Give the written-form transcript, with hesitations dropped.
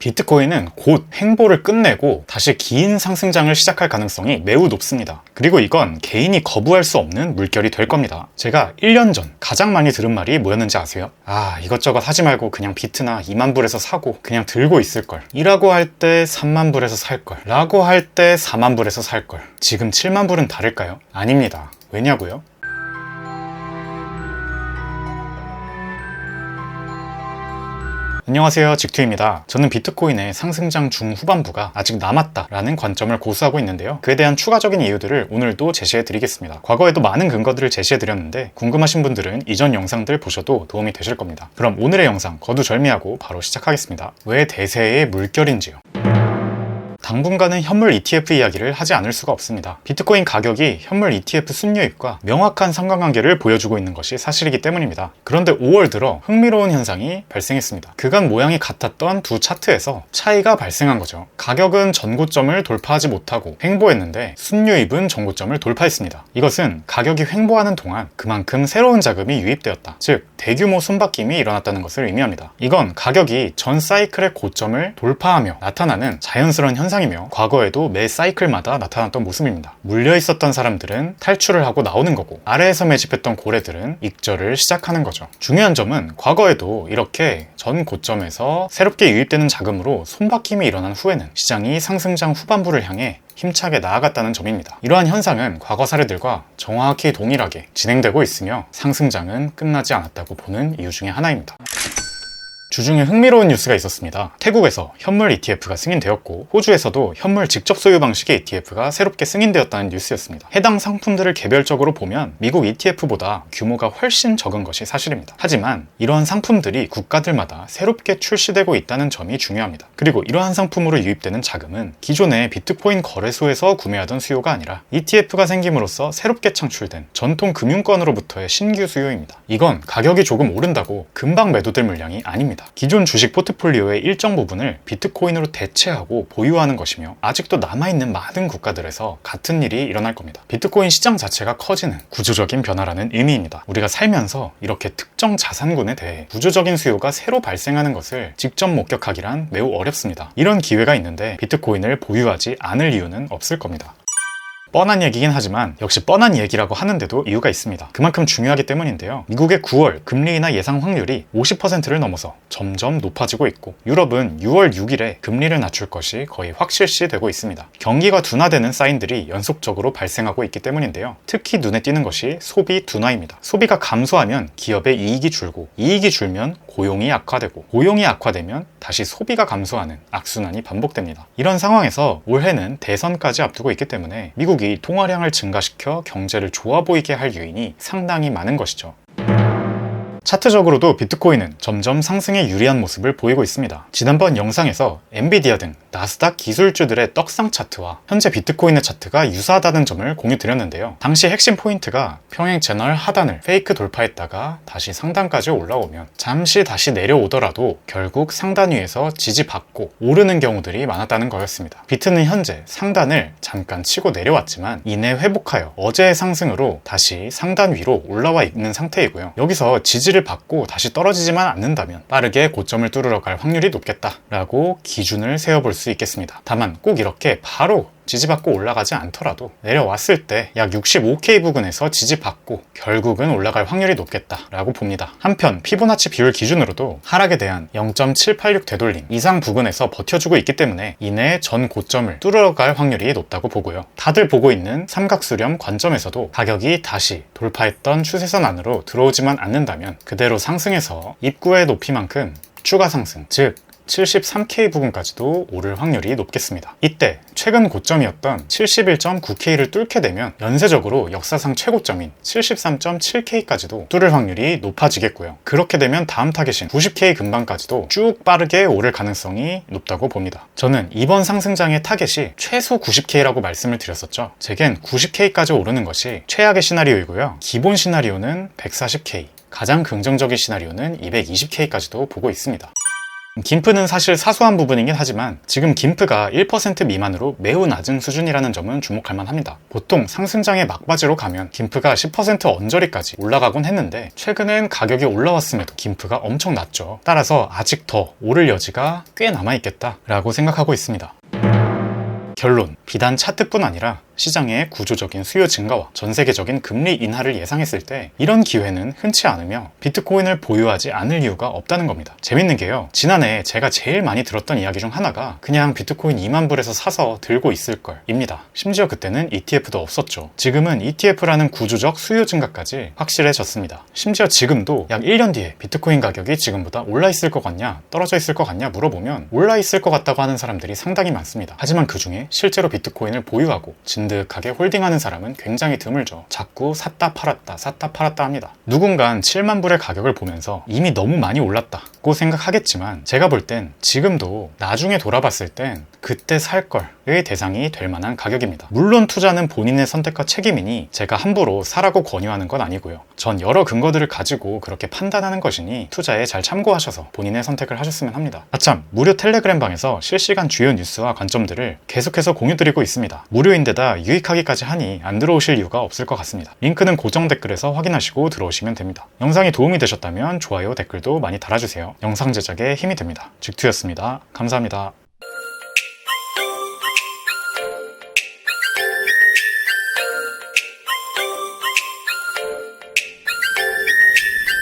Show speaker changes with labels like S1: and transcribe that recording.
S1: 비트코인은 곧 횡보를 끝내고 다시 긴 상승장을 시작할 가능성이 매우 높습니다. 그리고 이건 개인이 거부할 수 없는 물결이 될 겁니다. 제가 1년 전 가장 많이 들은 말이 뭐였는지 아세요? 이것저것 하지 말고 그냥 비트나 2만 불에서 사고 그냥 들고 있을걸. 이라고 할 때 3만 불에서 살걸. 라고 할 때 4만 불에서 살걸. 지금 7만 불은 다를까요? 아닙니다. 왜냐고요? 안녕하세요, 직투입니다. 저는 비트코인의 상승장 중후반부가 아직 남았다라는 관점을 고수하고 있는데요. 그에 대한 추가적인 이유들을 오늘도 제시해 드리겠습니다. 과거에도 많은 근거들을 제시해 드렸는데 궁금하신 분들은 이전 영상들 보셔도 도움이 되실 겁니다. 그럼 오늘의 영상 거두절미하고 바로 시작하겠습니다. 왜 대세의 물결인지요? 당분간은 현물 ETF 이야기를 하지 않을 수가 없습니다. 비트코인 가격이 현물 ETF 순유입과 명확한 상관관계를 보여주고 있는 것이 사실이기 때문입니다. 그런데 5월 들어 흥미로운 현상이 발생했습니다. 그간 모양이 같았던 두 차트에서 차이가 발생한 거죠. 가격은 전고점을 돌파하지 못하고 횡보했는데 순유입은 전고점을 돌파했습니다. 이것은 가격이 횡보하는 동안 그만큼 새로운 자금이 유입되었다. 즉 대규모 손바뀜이 일어났다는 것을 의미합니다. 이건 가격이 전 사이클의 고점을 돌파하며 나타나는 자연스러운 현상이며 과거에도 매 사이클마다 나타났던 모습입니다. 물려있었던 사람들은 탈출을 하고 나오는 거고 아래에서 매집했던 고래들은 익절을 시작하는 거죠. 중요한 점은 과거에도 이렇게 전 고점에서 새롭게 유입되는 자금으로 손바뀜이 일어난 후에는 시장이 상승장 후반부를 향해 힘차게 나아갔다는 점입니다. 이러한 현상은 과거 사례들과 정확히 동일하게 진행되고 있으며 상승장은 끝나지 않았다고 보는 이유 중에 하나입니다. 주중에 흥미로운 뉴스가 있었습니다. 태국에서 현물 ETF가 승인되었고 호주에서도 현물 직접 소유 방식의 ETF가 새롭게 승인되었다는 뉴스였습니다. 해당 상품들을 개별적으로 보면 미국 ETF보다 규모가 훨씬 적은 것이 사실입니다. 하지만 이러한 상품들이 국가들마다 새롭게 출시되고 있다는 점이 중요합니다. 그리고 이러한 상품으로 유입되는 자금은 기존의 비트코인 거래소에서 구매하던 수요가 아니라 ETF가 생김으로써 새롭게 창출된 전통 금융권으로부터의 신규 수요입니다. 이건 가격이 조금 오른다고 금방 매도될 물량이 아닙니다. 기존 주식 포트폴리오의 일정 부분을 비트코인으로 대체하고 보유하는 것이며 아직도 남아있는 많은 국가들에서 같은 일이 일어날 겁니다. 비트코인 시장 자체가 커지는 구조적인 변화라는 의미입니다. 우리가 살면서 이렇게 특정 자산군에 대해 구조적인 수요가 새로 발생하는 것을 직접 목격하기란 매우 어렵습니다. 이런 기회가 있는데 비트코인을 보유하지 않을 이유는 없을 겁니다. 뻔한 얘기긴 하지만 역시 뻔한 얘기라고 하는데도 이유가 있습니다. 그만큼 중요하기 때문인데요. 미국의 9월 금리 인하 예상 확률이 50%를 넘어서 점점 높아지고 있고 유럽은 6월 6일에 금리를 낮출 것이 거의 확실시되고 있습니다. 경기가 둔화되는 사인들이 연속적으로 발생하고 있기 때문인데요. 특히 눈에 띄는 것이 소비 둔화입니다. 소비가 감소하면 기업의 이익이 줄고 이익이 줄면 고용이 악화되고 고용이 악화되면 다시 소비가 감소하는 악순환이 반복됩니다. 이런 상황에서 올해는 대선까지 앞두고 있기 때문에 미국이 통화량을 증가시켜 경제를 좋아 보이게 할 요인이 상당히 많은 것이죠. 차트적으로도 비트코인은 점점 상승에 유리한 모습을 보이고 있습니다. 지난번 영상에서 엔비디아 등 나스닥 기술주들의 떡상 차트와 현재 비트코인의 차트가 유사하다는 점을 공유 드렸는데요. 당시 핵심 포인트가 평행 채널 하단을 페이크 돌파했다가 다시 상단까지 올라오면 잠시 다시 내려오더라도 결국 상단 위에서 지지받고 오르는 경우들이 많았다는 거였습니다. 비트는 현재 상단을 잠깐 치고 내려왔지만 이내 회복하여 어제의 상승으로 다시 상단 위로 올라와 있는 상태이고요. 여기서 지지를 받고 다시 떨어지지만 않는다면 빠르게 고점을 뚫으러 갈 확률이 높겠다라고 기준을 세워볼 수 있겠습니다. 다만 꼭 이렇게 바로 지지받고 올라가지 않더라도 내려왔을 때 약 65K 부근에서 지지받고 결국은 올라갈 확률이 높겠다라고 봅니다. 한편 피보나치 비율 기준으로도 하락에 대한 0.786 되돌림 이상 부근에서 버텨주고 있기 때문에 이내 전 고점을 뚫으러 갈 확률이 높다고 보고요. 다들 보고 있는 삼각수렴 관점에서도 가격이 다시 돌파했던 추세선 안으로 들어오지만 않는다면 그대로 상승해서 입구의 높이만큼 추가 상승, 즉 73K 부근까지도 오를 확률이 높겠습니다. 이때 최근 고점이었던 71.9K를 뚫게 되면 연쇄적으로 역사상 최고점인 73.7K까지도 뚫을 확률이 높아지겠고요. 그렇게 되면 다음 타겟인 90K 근방까지도 쭉 빠르게 오를 가능성이 높다고 봅니다. 저는 이번 상승장의 타겟이 최소 90K라고 말씀을 드렸었죠. 제겐 90K까지 오르는 것이 최악의 시나리오이고요. 기본 시나리오는 140K, 가장 긍정적인 시나리오는 220K까지도 보고 있습니다. 김프는 사실 사소한 부분이긴 하지만 지금 김프가 1% 미만으로 매우 낮은 수준이라는 점은 주목할 만합니다. 보통 상승장의 막바지로 가면 김프가 10% 언저리까지 올라가곤 했는데 최근엔 가격이 올라왔음에도 김프가 엄청 낮죠. 따라서 아직 더 오를 여지가 꽤 남아있겠다라고 생각하고 있습니다. 결론, 비단 차트뿐 아니라 시장의 구조적인 수요 증가와 전 세계적인 금리 인하를 예상했을 때 이런 기회는 흔치 않으며 비트코인을 보유하지 않을 이유가 없다는 겁니다. 재밌는 게요, 지난해 제가 제일 많이 들었던 이야기 중 하나가 그냥 비트코인 2만 불에서 사서 들고 있을 걸 입니다. 심지어 그때는 ETF도 없었죠. 지금은 ETF라는 구조적 수요 증가까지 확실해졌습니다. 심지어 지금도 약 1년 뒤에 비트코인 가격이 지금보다 올라 있을 것 같냐 떨어져 있을 것 같냐 물어보면 올라 있을 것 같다고 하는 사람들이 상당히 많습니다. 하지만 그 중에 실제로 비트코인을 보유하고 진득하게 홀딩하는 사람은 굉장히 드물죠. 자꾸 샀다 팔았다 합니다. 누군간 7만 불의 가격을 보면서 이미 너무 많이 올랐다고 생각하겠지만 제가 볼 땐 지금도 나중에 돌아봤을 땐 그때 살 걸의 대상이 될 만한 가격입니다. 물론 투자는 본인의 선택과 책임이니 제가 함부로 사라고 권유하는 건 아니고요. 전 여러 근거들을 가지고 그렇게 판단하는 것이니 투자에 잘 참고하셔서 본인의 선택을 하셨으면 합니다. 아참, 무료 텔레그램방에서 실시간 주요 뉴스와 관점들을 계속해서 공유드리고 있습니다. 무료인데다 유익하기까지 하니 안 들어오실 이유가 없을 것 같습니다. 링크는 고정 댓글에서 확인하시고 들어오시면 됩니다. 영상이 도움이 되셨다면 좋아요, 댓글도 많이 달아주세요. 영상 제작에 힘이 됩니다. 직투였습니다. 감사합니다.